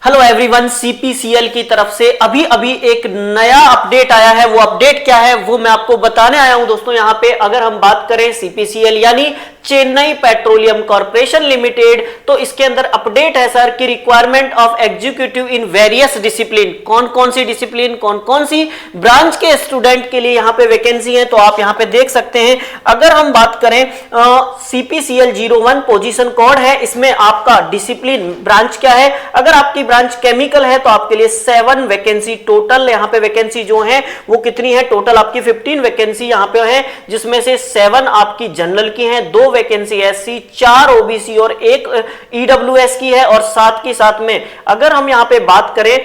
Hello everyone, CPCL की तरफ से अभी अभी एक नया अपडेट आया है। वो अपडेट क्या है वो मैं आपको बताने आया हूं दोस्तों। यहां पे अगर हम बात करें सीपीसीएल यानी चेन्नई पेट्रोलियम कॉर्पोरेशन लिमिटेड, तो इसके अंदर अपडेट है सर कि requirement of executive in various discipline, कौन कौन सी डिसिप्लिन, कौन कौन सी ब्रांच के स्टूडेंट के लिए यहां पे वैकेंसी है, तो आप यहां पे देख सकते हैं। अगर हम बात करें सीपीसीएल 01 पोजीशन कोड है, इसमें आपका डिसिप्लिन ब्रांच क्या है। अगर आपकी ब्रांच केमिकल है तो आपके लिए 7 वैकेंसी टोटल यहां पे वैकेंसी जो है वो कितनी है, टोटल आपकी 15 वैकेंसी यहां पे है, जिसमें से 7 आपकी जनरल की है, 2 वैकेंसी एससी, 4 ओबीसी और 1 ईडब्ल्यूएस की है। और साथ के साथ में अगर हम यहां पे बात करें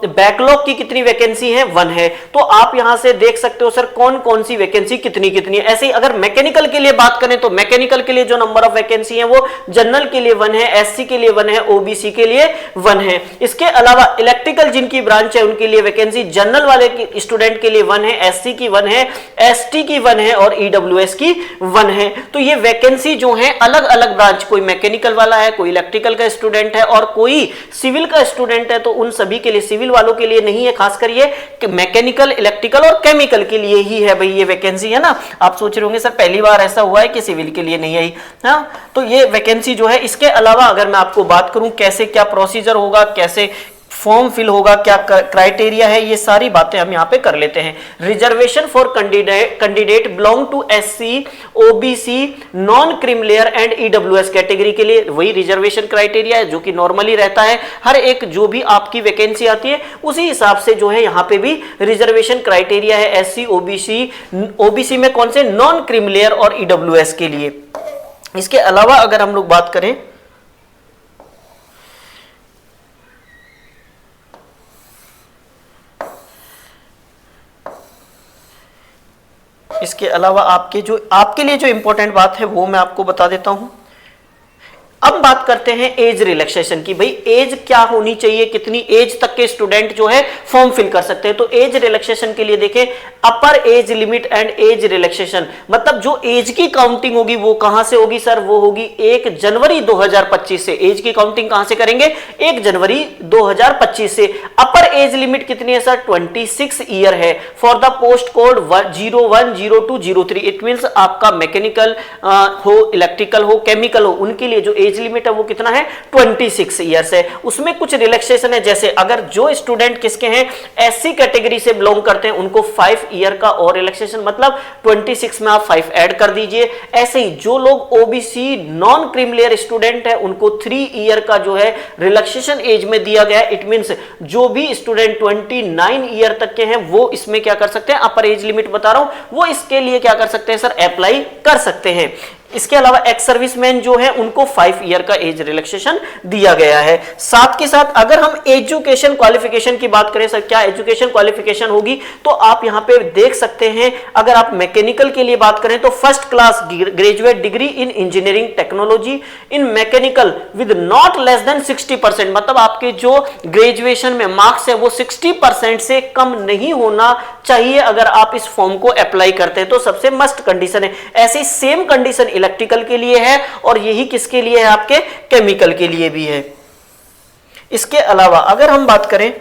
बैकलॉग की कितनी वैकेंसी है, 1 है। तो आप यहां से देख सकते हो सर कौन कौन सी वैकेंसी कितनी कितनी है। ऐसे ही अगर मैकेनिकल के लिए बात करें तो मैकेनिकल के लिए जो नंबर ऑफ वैकेंसी है वो जनरल के लिए 1 है, एससी के लिए 1 है, ओबीसी के लिए 1 है। इसके अलावा इलेक्ट्रिकल जिनकी ब्रांच है उनके लिए वैकेंसी जनरल वाले स्टूडेंट के लिए 1 है, एससी की 1 है, एसटी की 1 है और ईडब्ल्यूएस की 1 है। तो ये वैकेंसी जो है अलग अलग ब्रांच, कोई मैकेनिकल वाला है, कोई इलेक्ट्रिकल का स्टूडेंट है और कोई सिविल का स्टूडेंट है, तो उन सभी के लिए, सिविल वालों के लिए नहीं है, खासकर ये कि मैकेनिकल, इलेक्ट्रिकल और केमिकल के लिए ही है भाई ये वैकेंसी, है ना। आप सोच रहे होंगे सर पहली बार ऐसा हुआ है कि सिविल के लिए नहीं आई, हाँ, तो ये वैकेंसी जो है। इसके अलावा अगर मैं आपको बात करूं कैसे क्या प्रोसीजर होगा, कैसे फॉर्म फिल होगा, क्या क्राइटेरिया है, ये सारी बातें हम यहां पे कर लेते हैं। Reservation for candidate belong to SC, OBC, non cream layer and EWS category के लिए वही रिजर्वेशन क्राइटेरिया है जो कि नॉर्मली रहता है। हर एक जो भी आपकी वैकेंसी आती है उसी हिसाब से जो है यहां पे भी रिजर्वेशन क्राइटेरिया है एससी, ओबीसी, ओबीसी में कौन से, नॉन क्रीम लेयर और ईडब्ल्यूएस के लिए। इसके अलावा अगर हम लोग बात करें इसके अलावा आपके लिए जो इंपॉर्टेंट बात है वो मैं आपको बता देता हूं। अब बात करते हैं एज रिलैक्सेशन की। भाई एज क्या होनी चाहिए, कितनी एज तक के स्टूडेंट जो है फॉर्म फिल कर सकते हैं। तो एज रिलैक्सेशन के लिए देखें, अपर age limit and age relaxation, मतलब जो एज की काउंटिंग होगी वो कहां से होगी सर, वो होगी 1 जनवरी 2025 से। एज की काउंटिंग कहां से करेंगे, 1 जनवरी 2025 से। अपर एज लिमिट कितनी है सर, 26 ईयर है for the post code 010203। It means आपका मैकेनिकल हो, इलेक्ट्रिकल हो, केमिकल हो, उनके लिए जो एज लिमिट है वो कितना है, 26 इयर्स है। उसमें कुछ रिलैक्सेशन है, जैसे अगर जो स्टूडेंट किसके हैं, एससी कैटेगरी से बिलोंग करते हैं, उनको 5 ईयर का और रिलैक्सेशन, मतलब 26 में आप 5 ऐड कर दीजिए। ऐसे ही जो लोग OBC non cream layer student है उनको 3 ईयर का जो है रिलैक्सेशन एज में दिया गया है। इट मींस जो भी स्टूडेंट 29 ईयर तक के हैं वो इसमें क्या कर सकते हैं, अपर एज लिमिट बता रहा हूं, वो इसके लिए क्या कर सकते हैं सर, अप्लाई कर सकते हैं। इसके अलावा एक्स सर्विसमैन जो है उनको 5 ईयर का एज रिलैक्सेशन दिया गया है। साथ के साथ अगर हम एजुकेशन क्वालिफिकेशन की बात करें सर, क्या एजुकेशन क्वालिफिकेशन होगी, तो आप यहां पे देख सकते हैं। अगर आप मैकेनिकल के लिए बात करें तो first class graduate degree in engineering technology in mechanical with not less than 60%, मतलब आपके जो ग्रेजुएशन में मार्क्स है वो 60% से कम नहीं होना चाहिए अगर आप इस फॉर्म को अप्लाई करते हैं, तो सबसे मस्ट कंडीशन है। ऐसी सेम कंडीशन इलेक्ट्रिकल के लिए है और यही किसके लिए है, आपके केमिकल के लिए भी है। इसके अलावा अगर हम बात करें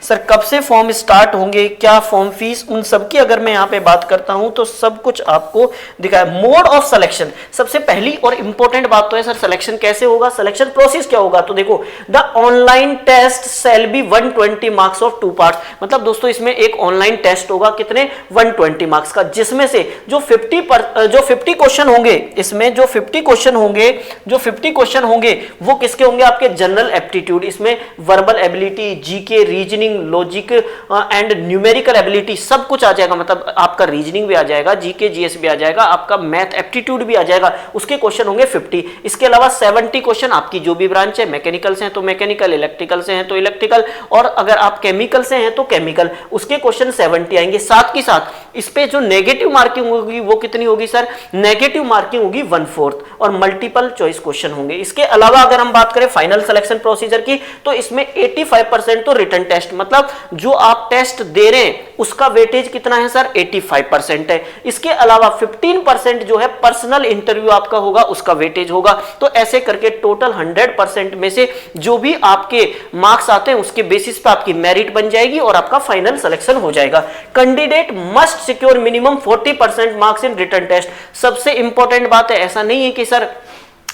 सर कब से फॉर्म स्टार्ट होंगे, क्या फॉर्म फीस, उन सब की अगर मैं यहां पे बात करता हूं तो सब कुछ आपको दिखाया। मोड ऑफ सिलेक्शन, सबसे पहली और इंपॉर्टेंट बात तो है सर सिलेक्शन कैसे होगा, सिलेक्शन प्रोसेस क्या होगा। तो देखो, the online test shall be 120 marks of 2 parts, मतलब दोस्तों इसमें एक ऑनलाइन टेस्ट होगा, कितने, 120 मार्क्स का, जिसमें से जो 50 क्वेश्चन होंगे, इसमें जो 50 क्वेश्चन होंगे वो किसके होंगे, आपके जनरल एप्टीट्यूड, इसमें verbal ability, GK, reasoning, logic and numerical ability सब कुछ आ जाएगा, मतलब आपका रीजनिंग भी आ जाएगा, जीके जीएस भी आ जाएगा, आपका मैथ एप्टीट्यूड भी आ जाएगा, उसके क्वेश्चन होंगे 50। इसके अलावा 70 क्वेश्चन आपकी जो भी ब्रांच है, मैकेनिकल से हैं तो मैकेनिकल, इलेक्ट्रिकल से हैं तो इलेक्ट्रिकल, और अगर आप केमिकल से हैं तो केमिकल, उसके क्वेश्चन 70 आएंगे। साथ के साथ इस पे जो नेगेटिव मार्किंग होगी वो कितनी होगी सर, नेगेटिव मार्किंग होगी 1/4 और मल्टीपल चॉइस क्वेश्चन होंगे। इसके अलावा अगर हम बात करें फाइनल सिलेक्शन प्रोसीजर की, तो इसमें 85% तो रिटन टेस्ट, मतलब जो आप टेस्ट दे रहे हैं उसका वेटेज कितना है सर, 85% है। इसके अलावा 15% जो है पर्सनल इंटरव्यू आपका होगा, उसका वेटेज होगा। तो ऐसे करके टोटल 100% में से जो भी आपके मार्क्स आते हैं उसके बेसिस पे आपकी मेरिट बन जाएगी और आपका फाइनल सिलेक्शन हो जाएगा। Candidate must secure minimum 40% marks in written test. सबसे इंपॉर्टेंट बात है, ऐसा नहीं है कि सर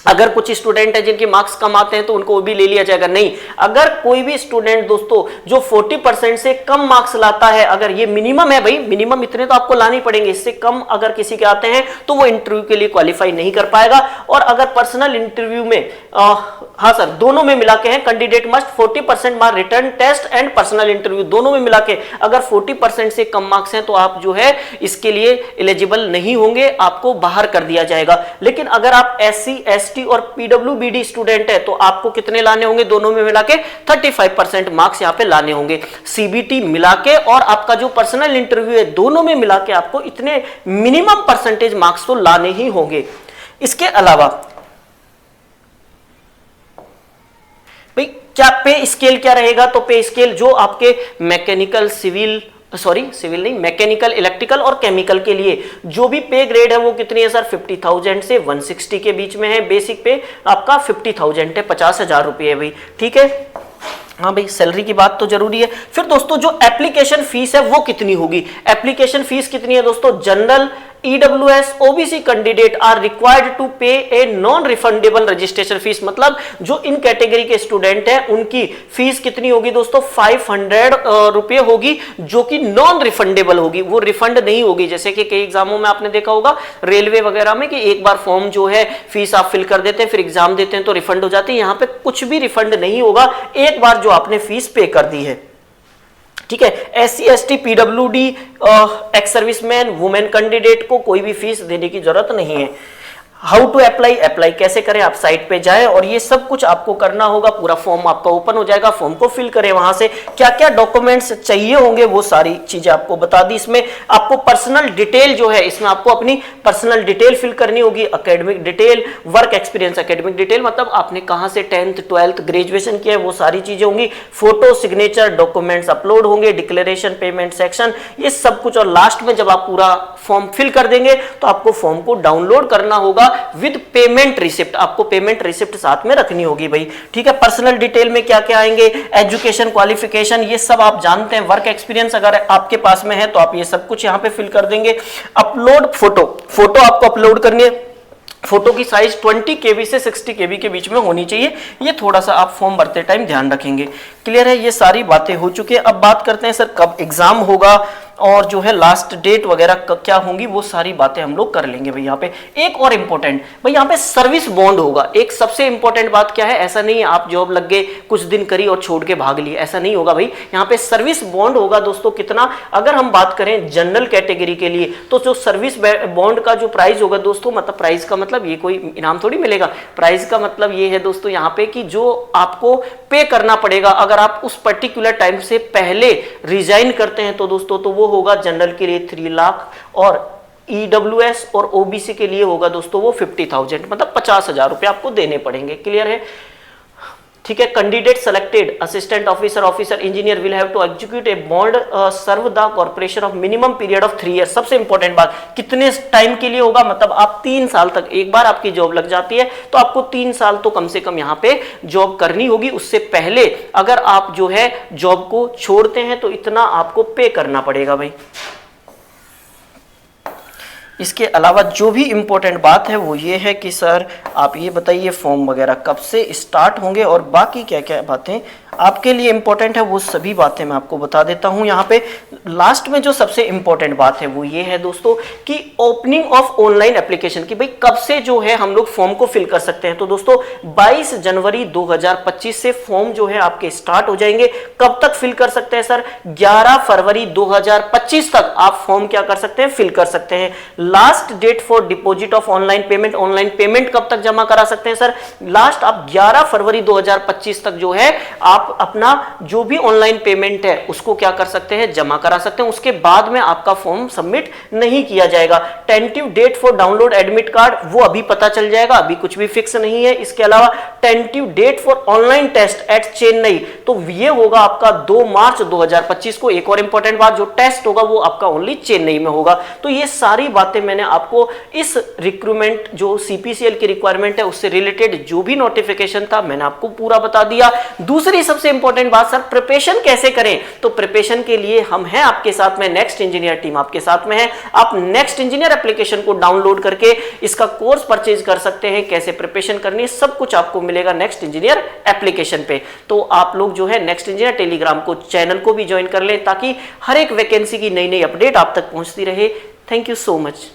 अगर कुछ स्टूडेंट है जिनके मार्क्स कम आते हैं तो उनको वो भी ले लिया जाएगा, नहीं। अगर कोई भी स्टूडेंट दोस्तों जो 40% से कम मार्क्स लाता है, अगर ये मिनिमम है भाई, मिनिमम इतने तो आपको लाने पड़ेंगे, इससे कम अगर किसी के आते हैं तो वो इंटरव्यू के लिए क्वालिफाई नहीं कर पाएगा। और अगर पर्सनल इंटरव्यू में हाँ सर दोनों में मिला के है, candidate must 40% mark written test and personal interview दोनों में मिला के अगर 40% से कम मार्क्स हैं तो आप जो है इसके लिए एलिजिबल नहीं होंगे, आपको बाहर कर दिया जाएगा। लेकिन अगर आप SC ST और PWBD स्टूडेंट है तो आपको कितने लाने होंगे, दोनों में मिला के 35% मार्क्स यहाँ पे लाने होंगे। CBT मिला के और आपका जो पर्सनल इंटरव्यू है दोनों में मिला के आपको इतने मिनिमम परसेंटेज मार्क्स तो लाने ही होंगे। इसके अलावा भाई क्या पे स्केल क्या रहेगा, तो पे स्केल जो आपके मैकेनिकल सिविल नहीं, मैकेनिकल, इलेक्ट्रिकल और केमिकल के लिए जो भी पे ग्रेड है वो कितनी है सर, 50,000 से 160 के बीच में है। बेसिक पे आपका 50,000 है, 50,000 रुपये है भाई, ठीक है। हाँ भाई सैलरी की बात तो जरूरी है। फिर दोस्तों जो एप्लीकेशन फीस है वो कितनी होगी, एप्लीकेशन फीस कितनी है दोस्तों, general EWS OBC candidate are required to pay a non refundable registration fees. मतलब जो इन कैटेगरी के स्टूडेंट हैं उनकी फीस कितनी होगी दोस्तों, 500 रुपये होगी, जो कि नॉन रिफंडेबल होगी, वो रिफंड नहीं होगी। जैसे कि कई एग्जामों में आपने देखा होगा रेलवे वगैरह में कि एक बार फॉर्म जो है फीस आप फिल कर देते हैं, फिर एग्जाम देते हैं तो रिफंड हो जाती है। यहाँ पे कुछ भी रिफंड नहीं होगा, एक बार जो आपने फीस पे कर दी है, ठीक है। SC ST PWD ex serviceman women candidate को कोई भी फीस देने की जरूरत नहीं है। हाउ टू अप्लाई कैसे करें, आप साइट पे जाएं और ये सब कुछ आपको करना होगा। पूरा फॉर्म आपका ओपन हो जाएगा, फॉर्म को फिल करें, वहां से क्या क्या डॉक्यूमेंट्स चाहिए होंगे वो सारी चीजें आपको बता दी। इसमें आपको पर्सनल डिटेल जो है, इसमें आपको अपनी पर्सनल डिटेल फिल करनी होगी, academic detail, work experience, academic detail मतलब आपने कहां से 10th 12th ग्रेजुएशन किया है वो सारी चीजें होंगी, फोटो, सिग्नेचर, डॉक्यूमेंट्स अपलोड होंगे, डिक्लेरेशन, पेमेंट सेक्शन, ये सब कुछ। और लास्ट में जब आप पूरा फॉर्म फिल कर देंगे तो आपको फॉर्म को डाउनलोड करना होगा विद पेमेंट रिसिप्ट, आपको पेमेंट रिसिप्ट साथ में रखनी होगी भाई, ठीक है। पर्सनल डिटेल में क्या क्या आएंगे, एजुकेशन, क्वालिफिकेशन, ये सब आप जानते हैं। वर्क एक्सपीरियंस अगर आपके पास में है तो आप ये सब कुछ यहाँ पे फिल कर देंगे। अपलोड फोटो आपको अपलोड करनी है। फोटो की साइज 20 KB से 60 KB के बीच में होनी चाहिए, ये थोड़ा सा आप फॉर्म भरते टाइम ध्यान रखेंगे। क्लियर है, ये सारी बातें हो चुकी है। अब बात करते हैं सर कब एग्जाम होगा और जो है लास्ट डेट वगैरह क्या होंगी, वो सारी बातें हम लोग कर लेंगे भाई। यहाँ पे एक और इंपॉर्टेंट भाई, यहाँ पे सर्विस बॉन्ड होगा। एक सबसे इंपॉर्टेंट बात क्या है, ऐसा नहीं है आप जॉब लग गए कुछ दिन करी और छोड़ के भाग लिए, ऐसा नहीं होगा भाई। यहाँ पे सर्विस बॉन्ड होगा दोस्तों, कितना, अगर हम बात करें जनरल कैटेगरी के लिए तो जो सर्विस बॉन्ड का जो प्राइस होगा दोस्तों, मतलब प्राइस का मतलब ये कोई इनाम थोड़ी मिलेगा, प्राइस का मतलब ये है दोस्तों यहाँ पे कि जो आपको पे करना पड़ेगा अगर आप उस पर्टिकुलर टाइम से पहले रिजाइन करते हैं तो दोस्तों, तो वो होगा जनरल के लिए 3 लाख और EWS और OBC के लिए होगा दोस्तों वो 50,000, मतलब 50,000 रुपए आपको देने पड़ेंगे। क्लियर है, ठीक है। Candidate selected assistant officer engineer will have to execute a bond serve the corporation of minimum period of 3 year. सबसे इंपॉर्टेंट बात, कितने टाइम के लिए होगा, मतलब आप 3 साल तक, एक बार आपकी जॉब लग जाती है तो आपको 3 साल तो कम से कम यहाँ पे जॉब करनी होगी। उससे पहले अगर आप जो है जॉब को छोड़ते हैं तो इतना आपको पे करना पड़ेगा भाई। इसके अलावा जो भी इंपॉर्टेंट बात है वो ये है कि सर आप ये बताइए फॉर्म वगैरह कब से स्टार्ट होंगे और बाकी क्या क्या बातें आपके लिए इंपॉर्टेंट है वो सभी बातें मैं आपको बता देता हूं। यहाँ पे लास्ट में जो सबसे इंपॉर्टेंट बात है वो ये है दोस्तों कि ओपनिंग ऑफ ऑनलाइन एप्लीकेशन की भाई कब से जो है हम लोग फॉर्म को फिल कर सकते हैं। तो दोस्तों 22 जनवरी 2025 से फॉर्म जो है आपके स्टार्ट हो जाएंगे। कब तक फिल कर सकते हैं सर, 11 फरवरी 2025 तक आप फॉर्म क्या कर सकते हैं, फिल कर सकते हैं। Last date for deposit of online payment कब तक जमा करा सकते हैं सर, लास्ट आप 11 फरवरी 2025 तक जो है आप आप अपना जो भी ऑनलाइन पेमेंट है उसको क्या कर सकते हैं, जमा करा सकते हैं। उसके बाद में आपका फॉर्म सबमिट नहीं किया जाएगा। Tentative date for download admit card वो अभी पता चल जाएगा, अभी कुछ भी फिक्स नहीं है। इसके अलावा tentative date for online test at Chennai, तो ये होगा आपका 2 मार्च 2025 को। एक और इंपॉर्टेंट बात, जो टेस्ट होगा वो आपका ओनली चेन्नई में होगा। तो ये सारी बातें मैंने आपको इस रिक्रूटमेंट जो सीपीसीएल की रिक्वायरमेंट है उससे रिलेटेड जो भी नोटिफिकेशन था मैंने आपको पूरा बता दिया। दूसरी सबसे इंपॉर्टेंट बात, सर प्रिपरेशन कैसे करें? तो प्रिपरेशन के लिए हम हैं आपके साथ में, नेक्स्ट इंजीनियर टीम आपके साथ में है। आप नेक्स्ट इंजीनियर एप्लीकेशन को डाउनलोड करके इसका कोर्स परचेज कर सकते हैं। कैसे प्रिपरेशन करनी है सब कुछ आपको मिलेगा नेक्स्ट इंजीनियर एप्लीकेशन पे। तो आप लोग जो है नेक्स्ट इंजीनियर टेलीग्राम को चैनल को भी ज्वाइन कर लें ताकि हर एक वैकेंसी की नई नई अपडेट आप तक पहुंचती रहे। Thank you so much.